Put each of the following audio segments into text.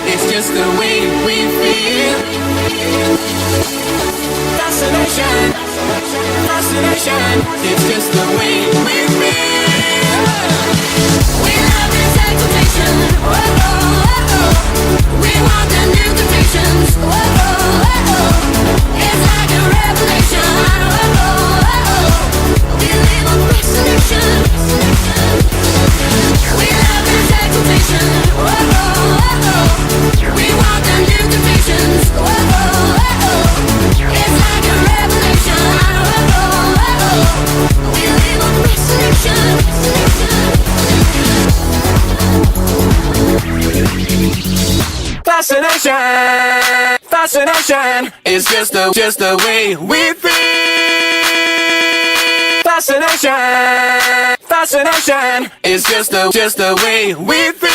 It's just the way we feel. Fascination, fascination. It's just the way we feel. We love this exaltation. Whoa, whoa, whoa. We want the new temptations. Whoa, whoa, whoa. It's like a revelation. Whoa, whoa, whoa. We live on fascination. We love this exaltation. Whoa, whoa, whoa. We want the new temptations. Whoa, whoa, whoa. It's like a revelation. Whoa, whoa, whoa. We live on fascination. Fascination, fascination. It's just the way we feel. Fascination, fascination. It's just the way we feel.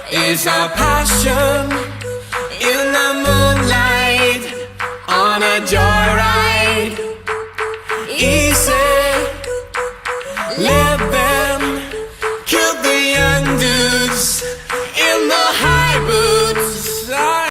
Is our passion in the